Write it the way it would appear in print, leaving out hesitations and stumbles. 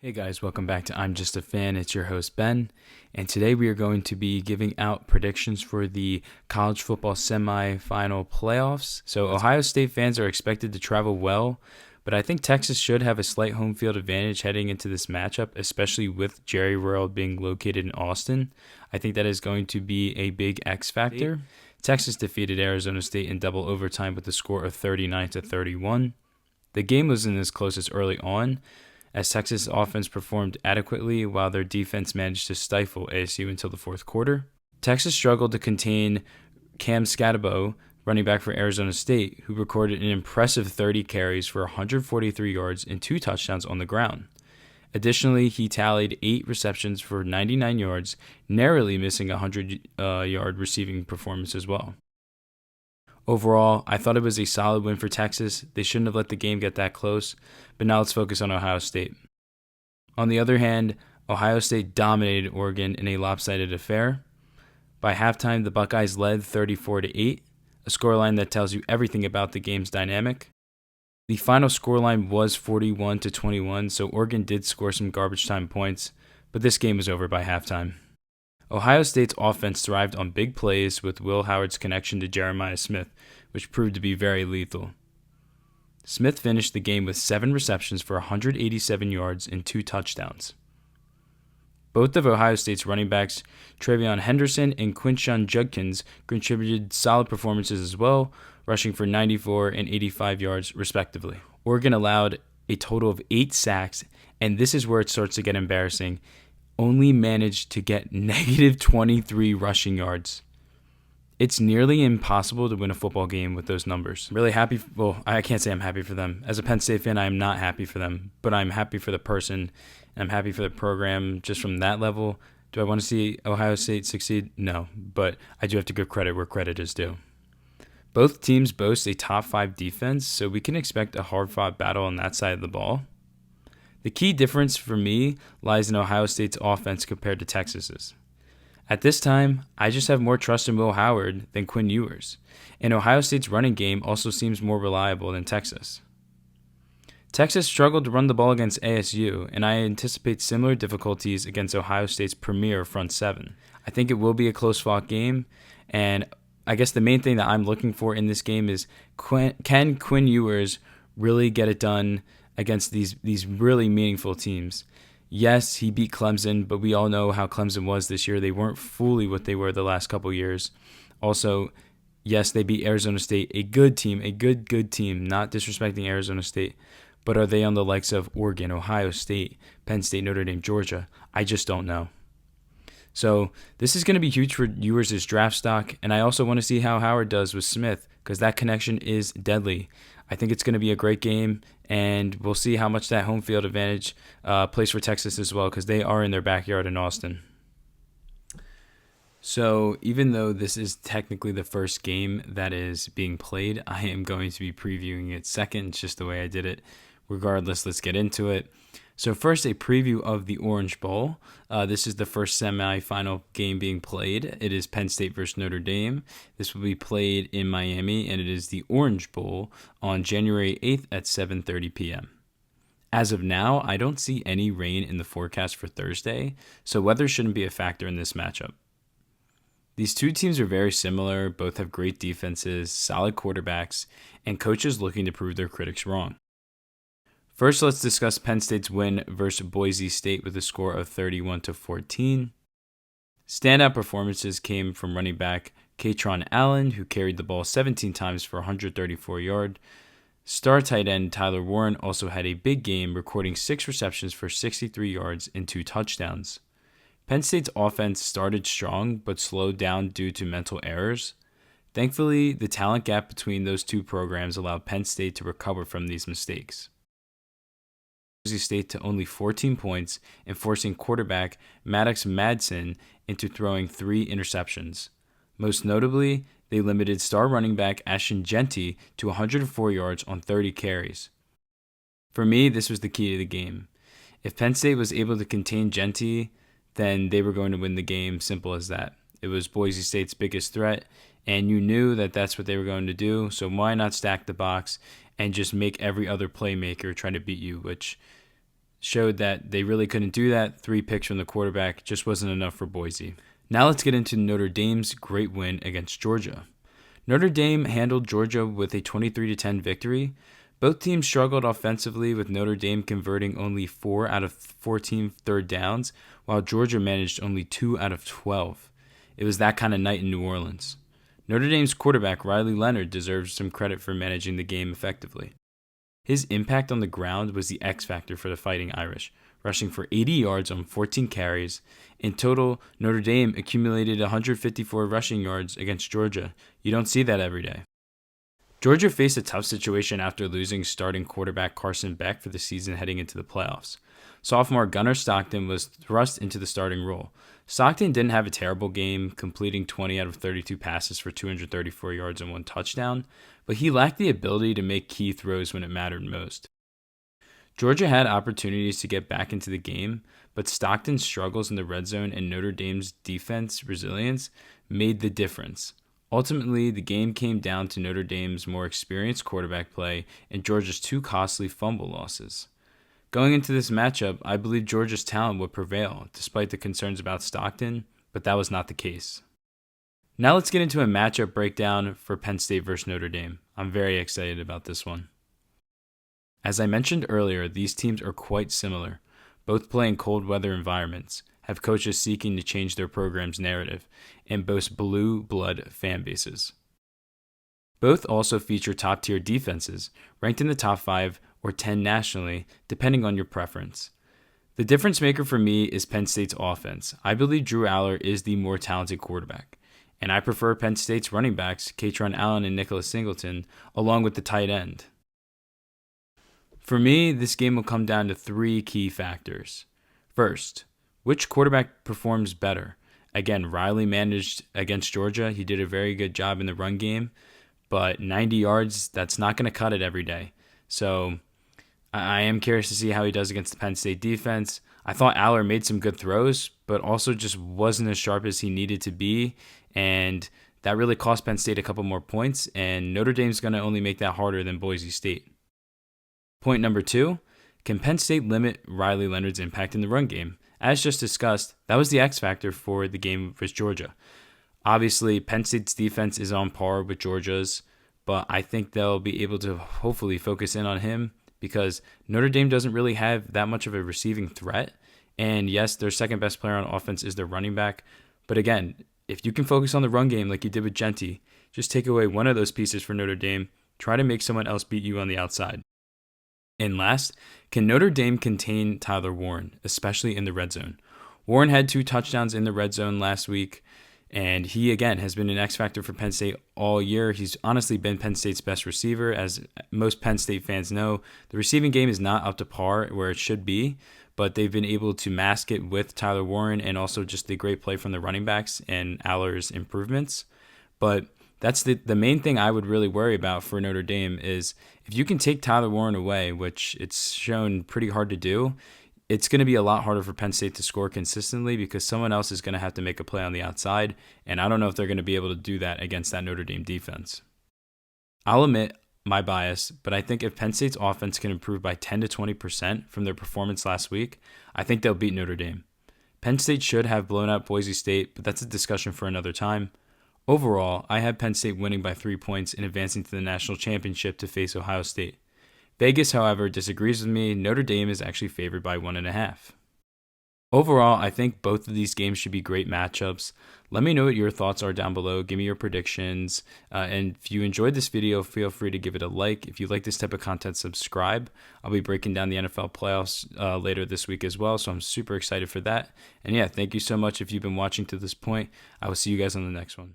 Hey guys, welcome back to I'm Just a Fan. It's your host Ben, and today we are going to be giving out predictions for the college football semifinal playoffs. So Ohio State fans are expected to travel well, but I think Texas should have a slight home field advantage heading into this matchup, especially with Jerry World being located in Austin. I think that is going to be a big X factor. Texas defeated Arizona State in double overtime with a score of 39-31. The game wasn't as close as early on, as Texas' offense performed adequately while their defense managed to stifle ASU until the fourth quarter. Texas struggled to contain Cam Scatabo, running back for Arizona State, who recorded an impressive 30 carries for 143 yards and 2 touchdowns on the ground. Additionally, he tallied 8 receptions for 99 yards, narrowly missing a 100-yard receiving performance as well. Overall, I thought it was a solid win for Texas. They shouldn't have let the game get that close, but now let's focus on Ohio State. On the other hand, Ohio State dominated Oregon in a lopsided affair. By halftime, the Buckeyes led 34-8, a scoreline that tells you everything about the game's dynamic. The final scoreline was 41-21, so Oregon did score some garbage time points, but this game was over by halftime. Ohio State's offense thrived on big plays with Will Howard's connection to Jeremiah Smith, which proved to be very lethal. Smith finished the game with 7 receptions for 187 yards and 2 touchdowns. Both of Ohio State's running backs, Travion Henderson and Quinshon Judkins, contributed solid performances as well, rushing for 94 and 85 yards respectively. Oregon allowed a total of 8 sacks, and this is where it starts to get embarrassing. Only managed to get negative 23 rushing yards. It's nearly impossible to win a football game with those numbers. Really happy. Well, I can't say I'm happy for them. As a Penn State fan, I am not happy for them, but I'm happy for the person, and I'm happy for the program just from that level. Do I want to see Ohio State succeed? No, but I do have to give credit where credit is due. Both teams boast a top 5 defense, so we can expect a hard-fought battle on that side of the ball. The key difference for me lies in Ohio State's offense compared to Texas's. At this time, I just have more trust in Will Howard than Quinn Ewers, and Ohio State's running game also seems more reliable than Texas. Texas struggled to run the ball against ASU, and I anticipate similar difficulties against Ohio State's premier front 7. I think it will be a close-fought game, and I guess the main thing that I'm looking for in this game is can Quinn Ewers really get it done against these really meaningful teams. Yes, he beat Clemson, but we all know how Clemson was this year. They weren't fully what they were the last couple years. Also, yes, they beat Arizona State, a good team, a good team, not disrespecting Arizona State. But are they on the likes of Oregon, Ohio State, Penn State, Notre Dame, Georgia? I just don't know. So this is going to be huge for Ewers' draft stock, and I also want to see how Howard does with Smith because that connection is deadly. I think it's going to be a great game, and we'll see how much that home field advantage plays for Texas as well because they are in their backyard in Austin. So even though this is technically the first game that is being played, I am going to be previewing it second. It's just the way I did it. Regardless, let's get into it. So first, a preview of the Orange Bowl. This is the first semifinal game being played. It is Penn State versus Notre Dame. This will be played in Miami, and it is the Orange Bowl on January 8th at 7:30 p.m. As of now, I don't see any rain in the forecast for Thursday, so weather shouldn't be a factor in this matchup. These two teams are very similar. Both have great defenses, solid quarterbacks, and coaches looking to prove their critics wrong. First, let's discuss Penn State's win versus Boise State with a score of 31-14. Standout performances came from running back Katron Allen, who carried the ball 17 times for 134 yards. Star tight end Tyler Warren also had a big game, recording 6 receptions for 63 yards and 2 touchdowns. Penn State's offense started strong but slowed down due to mental errors. Thankfully, the talent gap between those two programs allowed Penn State to recover from these mistakes. Boise State to only 14 points and forcing quarterback Maddox Madsen into throwing 3 interceptions. Most notably, they limited star running back Ashton Jeanty to 104 yards on 30 carries. For me, this was the key to the game. If Penn State was able to contain Jeanty, then they were going to win the game, simple as that. It was Boise State's biggest threat, and you knew that that's what they were going to do, so why not stack the box and just make every other playmaker try to beat you, which showed that they really couldn't do that. 3 picks from the quarterback just wasn't enough for Boise. Now let's get into Notre Dame's great win against Georgia. Notre Dame handled Georgia with a 23-10 victory. Both teams struggled offensively, with Notre Dame converting only 4 out of 14 third downs, while Georgia managed only 2 out of 12. It was that kind of night in New Orleans. Notre Dame's quarterback, Riley Leonard, deserves some credit for managing the game effectively. His impact on the ground was the X factor for the Fighting Irish, rushing for 80 yards on 14 carries. In total, Notre Dame accumulated 154 rushing yards against Georgia. You don't see that every day. Georgia faced a tough situation after losing starting quarterback Carson Beck for the season heading into the playoffs. Sophomore Gunnar Stockton was thrust into the starting role. Stockton didn't have a terrible game, completing 20 out of 32 passes for 234 yards and 1 touchdown, but he lacked the ability to make key throws when it mattered most. Georgia had opportunities to get back into the game, but Stockton's struggles in the red zone and Notre Dame's defense resilience made the difference. Ultimately, the game came down to Notre Dame's more experienced quarterback play and Georgia's 2 costly fumble losses. Going into this matchup, I believe Georgia's talent would prevail, despite the concerns about Stockton, but that was not the case. Now let's get into a matchup breakdown for Penn State versus Notre Dame. I'm very excited about this one. As I mentioned earlier, these teams are quite similar. Both play in cold weather environments, have coaches seeking to change their program's narrative, and boast blue blood fan bases. Both also feature top-tier defenses, ranked in the top 5 or 10 nationally, depending on your preference. The difference maker for me is Penn State's offense. I believe Drew Aller is the more talented quarterback, and I prefer Penn State's running backs, Katron Allen and Nicholas Singleton, along with the tight end. For me, this game will come down to 3 key factors. First, which quarterback performs better? Again, Riley managed against Georgia. He did a very good job in the run game, but 90 yards, that's not going to cut it every day. So I am curious to see how he does against the Penn State defense. I thought Aller made some good throws, but also just wasn't as sharp as he needed to be, and that really cost Penn State a couple more points, and Notre Dame's going to only make that harder than Boise State. Point number 2, can Penn State limit Riley Leonard's impact in the run game? As just discussed, that was the X factor for the game versus Georgia. Obviously, Penn State's defense is on par with Georgia's, but I think they'll be able to hopefully focus in on him because Notre Dame doesn't really have that much of a receiving threat. And yes, their second best player on offense is their running back. But again, if you can focus on the run game like you did with Genty, just take away one of those pieces for Notre Dame, try to make someone else beat you on the outside. And last, can Notre Dame contain Tyler Warren, especially in the red zone? Warren had 2 touchdowns in the red zone last week, and he, again, has been an X factor for Penn State all year. He's honestly been Penn State's best receiver. As most Penn State fans know, the receiving game is not up to par where it should be, but they've been able to mask it with Tyler Warren and also just the great play from the running backs and Aller's improvements. But that's the main thing I would really worry about for Notre Dame is if you can take Tyler Warren away, which it's shown pretty hard to do, it's going to be a lot harder for Penn State to score consistently because someone else is going to have to make a play on the outside, and I don't know if they're going to be able to do that against that Notre Dame defense. I'll admit my bias, but I think if Penn State's offense can improve by 10 to 20% from their performance last week, I think they'll beat Notre Dame. Penn State should have blown out Boise State, but that's a discussion for another time. Overall, I have Penn State winning by 3 points and advancing to the national championship to face Ohio State. Vegas, however, disagrees with me. Notre Dame is actually favored by 1.5. Overall, I think both of these games should be great matchups. Let me know what your thoughts are down below. Give me your predictions. And if you enjoyed this video, feel free to give it a like. If you like this type of content, subscribe. I'll be breaking down the NFL playoffs later this week as well, so I'm super excited for that. And yeah, thank you so much if you've been watching to this point. I will see you guys on the next one.